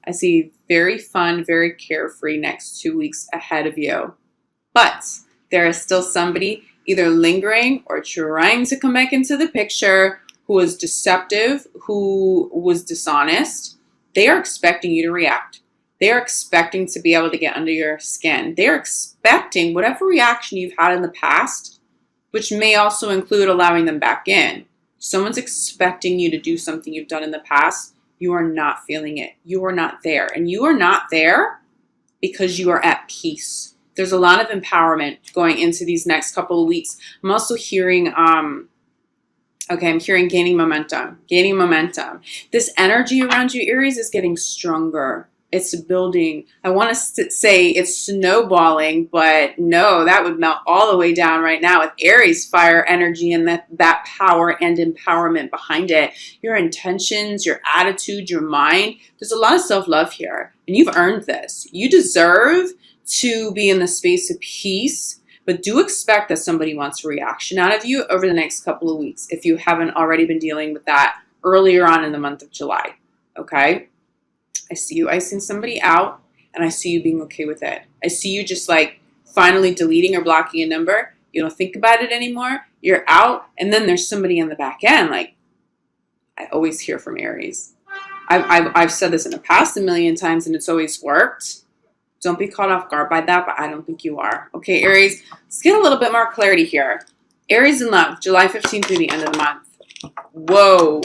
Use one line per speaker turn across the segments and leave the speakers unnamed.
I see very fun, very carefree next 2 weeks ahead of you. But there is still somebody either lingering or trying to come back into the picture who was deceptive, who was dishonest. They are expecting you to react. They are expecting to be able to get under your skin. They are expecting whatever reaction you've had in the past, which may also include allowing them back in. Someone's expecting you to do something you've done in the past. You are not feeling it. You are not there. And you are not there because you are at peace. There's a lot of empowerment going into these next couple of weeks. I'm also hearing, I'm hearing gaining momentum. This energy around you, Aries, is getting stronger. It's building. I want to say it's snowballing, but no, that would melt all the way down right now with Aries fire energy and that power and empowerment behind it. Your intentions, your attitude, your mind. There's a lot of self-love here, and you've earned this. You deserve to be in the space of peace, but do expect that somebody wants a reaction out of you over the next couple of weeks if you haven't already been dealing with that earlier on in the month of July, okay? I see you icing somebody out, and I see you being okay with it. I see you just like finally deleting or blocking a number. You don't think about it anymore. You're out, and then there's somebody on the back end. Like, I always hear from Aries. I've said this in the past a million times, and it's always worked. Don't be caught off guard by that, but I don't think you are. Okay, Aries, let's get a little bit more clarity here. Aries in love, July 15th through the end of the month. Whoa.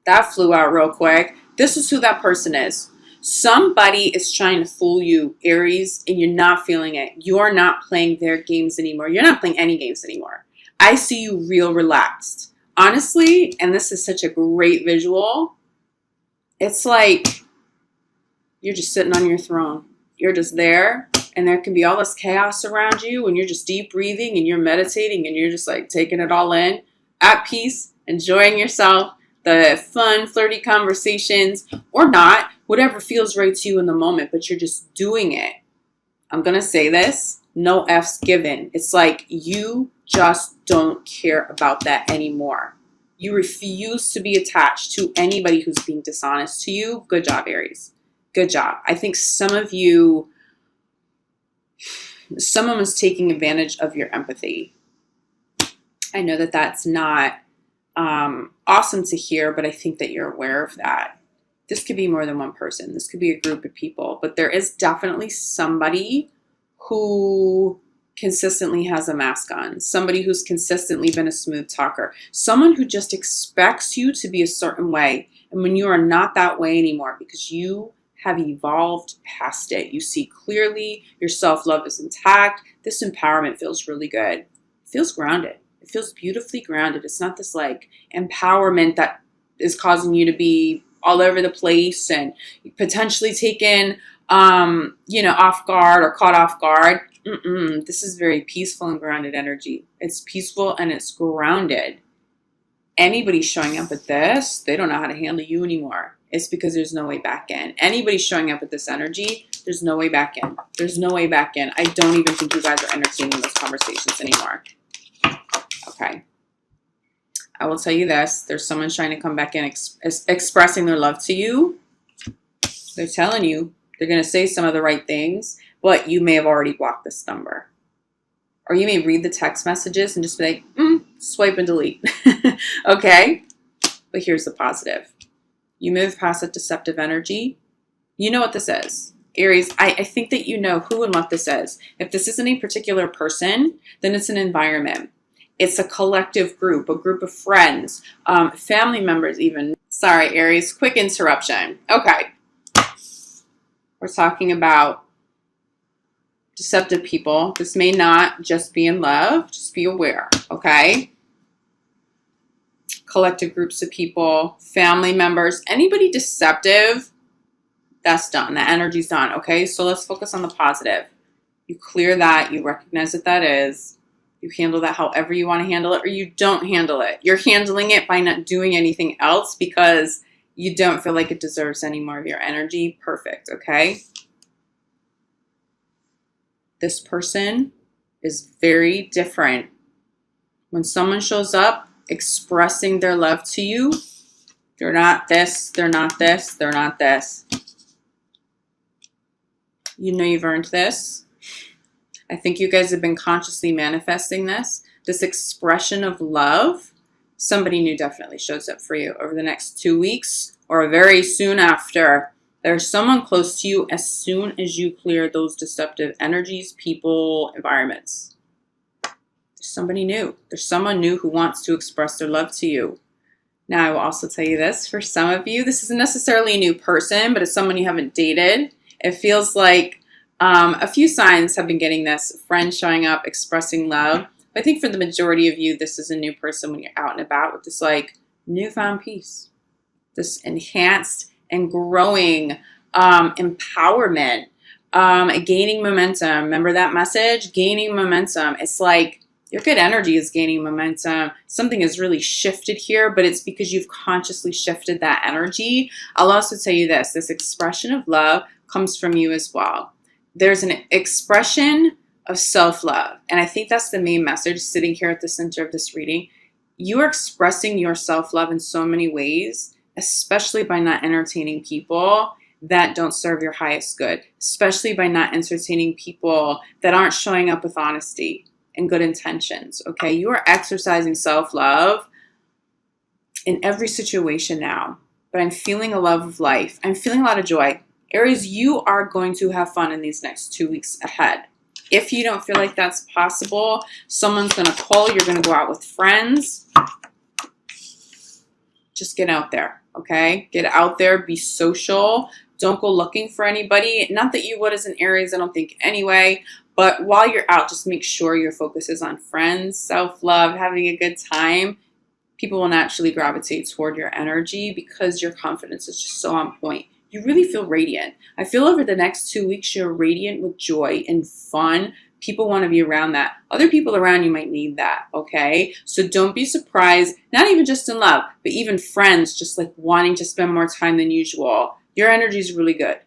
That flew out real quick. This is who that person is. Somebody is trying to fool you, Aries, and you're not feeling it. You're not playing their games anymore. You're not playing any games anymore. I see you real relaxed. Honestly, and this is such a great visual, it's like you're just sitting on your throne. You're just there, and there can be all this chaos around you, and you're just deep breathing, and you're meditating, and you're just like taking it all in, at peace, enjoying yourself, the fun, flirty conversations, or not, whatever feels right to you in the moment, but you're just doing it. I'm going to say this, no F's given. It's like you just don't care about that anymore. You refuse to be attached to anybody who's being dishonest to you. Good job, Aries. Good job. I think someone was taking advantage of your empathy. I know that that's not awesome to hear, but I think that you're aware of that. This could be more than one person. This could be a group of people, but there is definitely somebody who consistently has a mask on, somebody who's consistently been a smooth talker, someone who just expects you to be a certain way. And when you are not that way anymore, because you have evolved past it, you see clearly, your self-love is intact, this empowerment feels really good. It feels grounded. It feels beautifully grounded. It's not this like empowerment that is causing you to be all over the place and potentially taken, off guard or caught off guard. This is very peaceful and grounded energy. It's peaceful and it's grounded. Anybody showing up with this, they don't know how to handle you anymore. It's because there's no way back in. Anybody showing up with this energy, there's no way back in. There's no way back in. I don't even think you guys are entertaining those conversations anymore. Okay. I will tell you this. There's someone trying to come back in expressing their love to you. They're telling you they're going to say some of the right things, but you may have already blocked this number. Or you may read the text messages and just be like, swipe and delete. Okay? But here's the positive. You move past that deceptive energy. You know what this is. Aries, I think that you know who and what this is. If this isn't a particular person, then it's an environment. It's a collective group, a group of friends, family members even. Sorry, Aries, quick interruption. Okay. We're talking about deceptive people. This may not just be in love. Just be aware, okay? Collective groups of people, family members, anybody deceptive, that's done. The energy's done, okay? So let's focus on the positive. You clear that. You recognize what that is. You handle that however you want to handle it, or you don't handle it. You're handling it by not doing anything else because you don't feel like it deserves any more of your energy. Perfect, okay? This person is very different. When someone shows up expressing their love to you, They're not this, they're not this, they're not this. You know you've earned this. I think you guys have been consciously manifesting this. This expression of love, somebody new definitely shows up for you over the next 2 weeks or very soon after. There's someone close to you as soon as you clear those deceptive energies, people, environments. There's somebody new. There's someone new who wants to express their love to you. Now, I will also tell you this. For some of you, this isn't necessarily a new person, but it's someone you haven't dated. It feels like a few signs have been getting this. Friends showing up, expressing love. But I think for the majority of you, this is a new person when you're out and about with this like newfound peace. This enhanced and growing empowerment, gaining momentum. Remember that message? Gaining momentum. It's like your good energy is gaining momentum. Something has really shifted here, but it's because you've consciously shifted that energy. I'll also tell you this. This expression of love comes from you as well. There's an expression of self-love. And I think that's the main message sitting here at the center of this reading. You are expressing your self-love in so many ways, especially by not entertaining people that don't serve your highest good, especially by not entertaining people that aren't showing up with honesty and good intentions, okay? You are exercising self-love in every situation now, but I'm feeling a love of life. I'm feeling a lot of joy. Aries, you are going to have fun in these next 2 weeks ahead. If you don't feel like that's possible, someone's going to call, you're going to go out with friends. Just get out there, okay? Get out there, be social. Don't go looking for anybody. Not that you would as an Aries, I don't think anyway. But while you're out, just make sure your focus is on friends, self-love, having a good time. People will naturally gravitate toward your energy because your confidence is just so on point. You really feel radiant. I feel over the next 2 weeks, you're radiant with joy and fun. People want to be around that. Other people around you might need that, okay? So don't be surprised, not even just in love, but even friends just like wanting to spend more time than usual. Your energy is really good.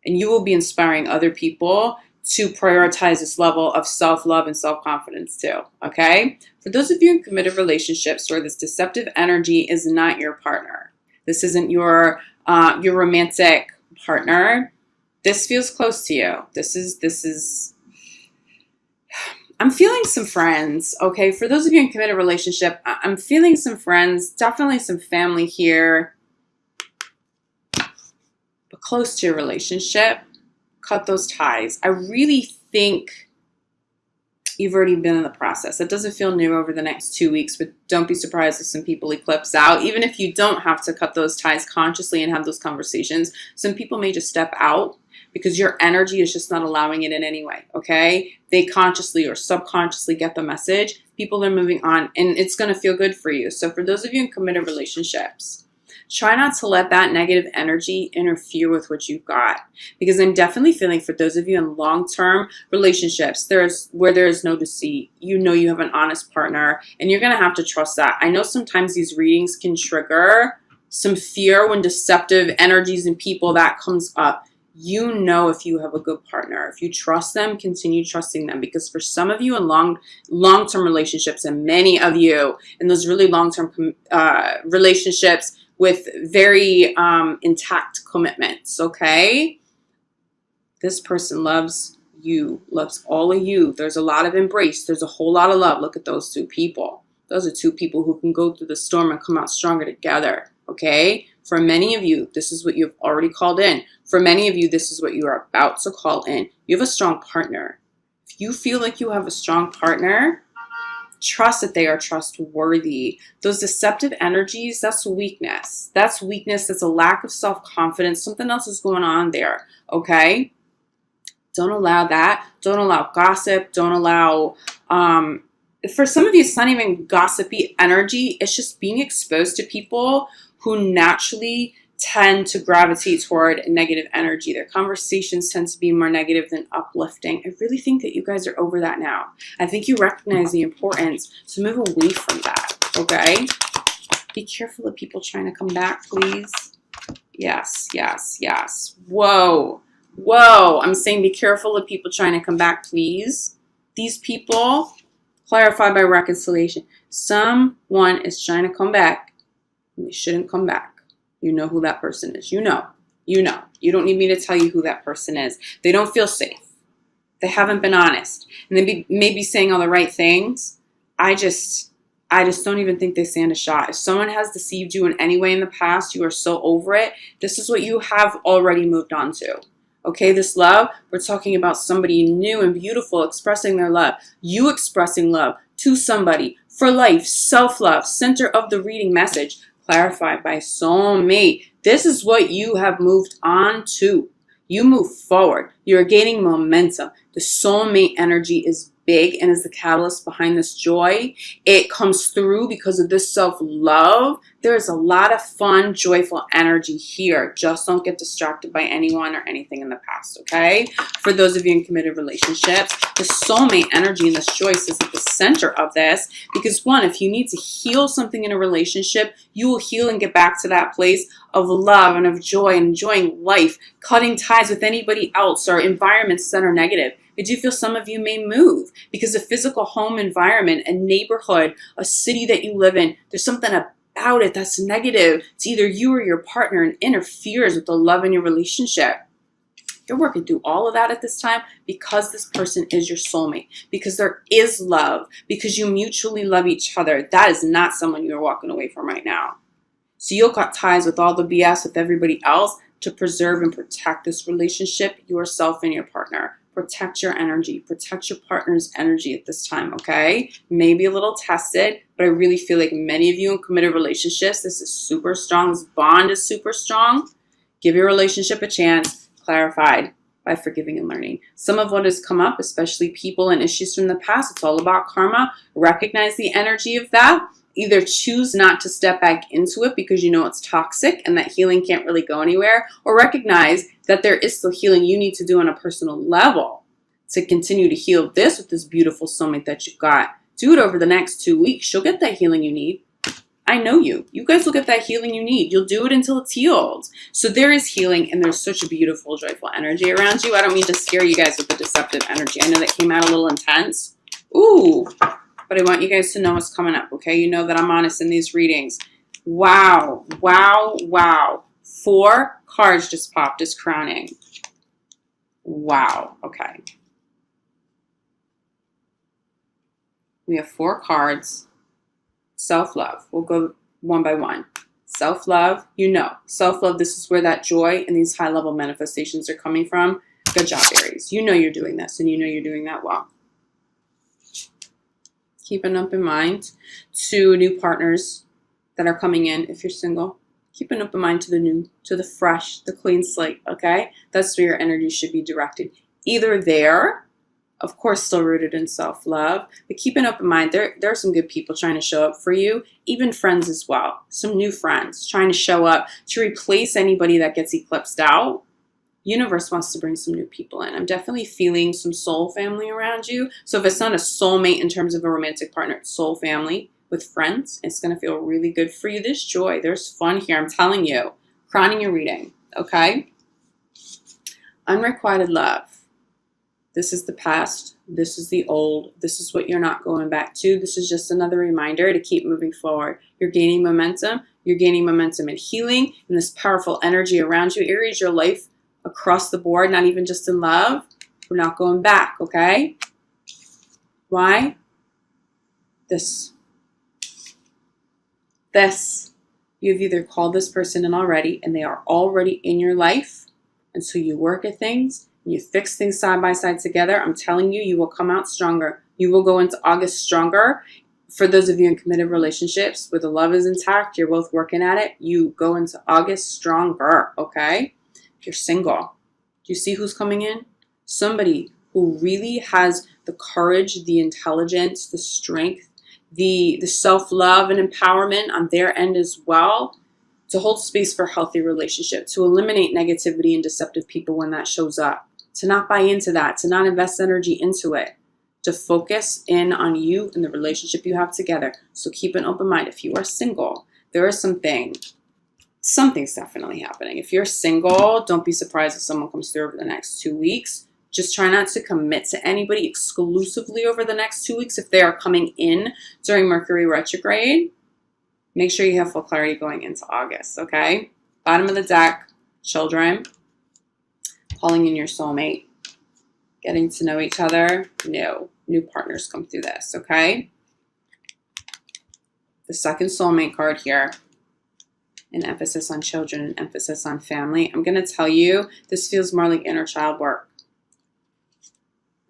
And you will be inspiring other people to prioritize this level of self-love and self-confidence too, okay? For those of you in committed relationships where this deceptive energy is not your partner, this isn't your romantic partner, this feels close to you. This is, I'm feeling some friends, okay? For those of you in committed relationship, I'm feeling some friends, definitely some family here, but close to your relationship. Cut those ties. I really think you've already been in the process. It doesn't feel new over the next 2 weeks, but don't be surprised if some people eclipse out. Even if you don't have to cut those ties consciously and have those conversations, some people may just step out because your energy is just not allowing it in any way, okay? They consciously or subconsciously get the message. People are moving on, and it's going to feel good for you. So for those of you in committed relationships, try not to let that negative energy interfere with what you've got. Because I'm definitely feeling for those of you in long-term relationships, where there is no deceit. You know you have an honest partner, and you're going to have to trust that. I know sometimes these readings can trigger some fear when deceptive energies and people that comes up. You know if you have a good partner. If you trust them, continue trusting them. Because for some of you in long-term relationships, and many of you in those really long-term relationships, with very intact commitments, okay? This person loves you, loves all of you. There's a lot of embrace. There's a whole lot of love. Look at those two people. Those are two people who can go through the storm and come out stronger together, okay? For many of you, this is what you've already called in. For many of you, this is what you are about to call in. You have a strong partner. If you feel like you have a strong partner, trust that they are trustworthy. Those deceptive energies, that's weakness. That's weakness. That's a lack of self-confidence. Something else is going on there, okay? Don't allow that. Don't allow gossip. Don't allow, for some of you, it's not even gossipy energy. It's just being exposed to people who naturally tend to gravitate toward negative energy. Their conversations tend to be more negative than uplifting. I really think that you guys are over that now. I think you recognize the importance to move away from that, okay? Be careful of people trying to come back, please. Yes, yes, yes. Whoa, whoa. I'm saying be careful of people trying to come back, please. These people, clarify by reconciliation. Someone is trying to come back, and they shouldn't come back. You know who that person is. You know. You know. You don't need me to tell you who that person is. They don't feel safe. They haven't been honest. And they may be saying all the right things. I just don't even think they stand a shot. If someone has deceived you in any way in the past, you are so over it. This is what you have already moved on to. Okay, this love, we're talking about somebody new and beautiful expressing their love. You expressing love to somebody for life, self-love, center of the reading message, clarified by soulmate. This is what you have moved on to. You move forward. You're gaining momentum. The soulmate energy is big and is the catalyst behind this joy. It comes through because of this self-love. There's a lot of fun, joyful energy here. Just don't get distracted by anyone or anything in the past, okay? For those of you in committed relationships, the soulmate energy and this joy is at the center of this because, one, if you need to heal something in a relationship, you will heal and get back to that place of love and of joy and enjoying life, cutting ties with anybody else or environments that are negative. I do feel some of you may move because a physical home environment, a neighborhood, a city that you live in, there's something about it that's negative. It's either you or your partner and interferes with the love in your relationship. You're working through all of that at this time because this person is your soulmate, because there is love, because you mutually love each other. That is not someone you're walking away from right now. So you'll cut ties with all the BS with everybody else to preserve and protect this relationship, yourself and your partner. Protect your energy. Protect your partner's energy at this time, okay? Maybe a little tested, but I really feel like many of you in committed relationships, this is super strong. This bond is super strong. Give your relationship a chance. Clarified by forgiving and learning. Some of what has come up, especially people and issues from the past, it's all about karma. Recognize the energy of that. Either choose not to step back into it because you know it's toxic and that healing can't really go anywhere, or recognize that there is still healing you need to do on a personal level to continue to heal this with this beautiful soulmate that you got. Do it over the next 2 weeks. You'll get that healing you need. I know you. You guys will get that healing you need. You'll do it until it's healed. So there is healing and there's such a beautiful, joyful energy around you. I don't mean to scare you guys with the deceptive energy. I know that came out a little intense. Ooh. But I want you guys to know what's coming up, okay? You know that I'm honest in these readings. Wow, wow, wow. 4 cards just popped as crowning. Wow, okay. We have 4 cards. Self-love. We'll go one by one. Self-love, you know. Self-love, this is where that joy and these high-level manifestations are coming from. Good job, Aries. You know you're doing this, and you know you're doing that well. Keep an open mind to new partners that are coming in if you're single. Keep an open mind to the new, to the fresh, the clean slate, okay? That's where your energy should be directed. Either there, of course, still rooted in self-love, but keep an open mind. There are some good people trying to show up for you, even friends as well. Some new friends trying to show up to replace anybody that gets eclipsed out. Universe wants to bring some new people in. I'm definitely feeling some soul family around you. So if it's not a soulmate in terms of a romantic partner, it's soul family with friends. It's going to feel really good for you. There's joy. There's fun here. I'm telling you. Crowning your reading. Okay? Unrequited love. This is the past. This is the old. This is what you're not going back to. This is just another reminder to keep moving forward. You're gaining momentum. You're gaining momentum in healing and this powerful energy around you. Aries, your life across the board, not even just in love. We're not going back, okay? Why? This. You've either called this person in already and they are already in your life, and so you work at things and you fix things side by side together. I'm telling you, you will come out stronger. You will go into August stronger. For those of you in committed relationships where the love is intact, you're both working at it, you go into August stronger, okay? If you're single, do you see who's coming in? Somebody who really has the courage, the intelligence, the strength, the self-love and empowerment on their end as well to hold space for healthy relationship, to eliminate negativity and deceptive people when that shows up, to not buy into that, to not invest energy into it, to focus in on you and the relationship you have together. So keep an open mind. If you are single, there is something's definitely happening. If you're single, don't be surprised if someone comes through over the next 2 weeks. Just try not to commit to anybody exclusively over the next 2 weeks if they are coming in during Mercury retrograde. Make sure you have full clarity going into August, okay? Bottom of the deck, children. Calling in your soulmate. Getting to know each other. No. New partners come through this, okay? The second soulmate card here. An emphasis on children, an emphasis on family. I'm going to tell you, this feels more like inner child work.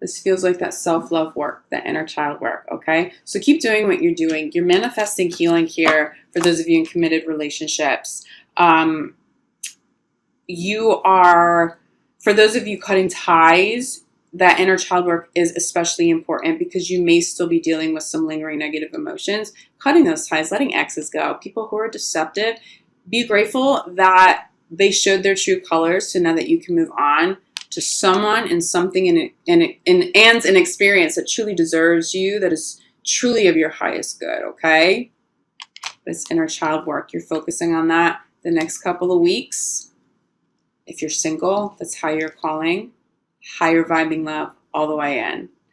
This feels like that self-love work, that inner child work, okay? So keep doing what you're doing. You're manifesting healing here for those of you in committed relationships. You are, for those of you cutting ties, that inner child work is especially important because you may still be dealing with some lingering negative emotions. Cutting those ties, letting exes go. People who are deceptive, be grateful that they showed their true colors so now that you can move on to someone and something and an experience that truly deserves you, that is truly of your highest good, okay? This inner child work, you're focusing on that the next couple of weeks. If you're single, that's how you're calling. Higher vibing love all the way in.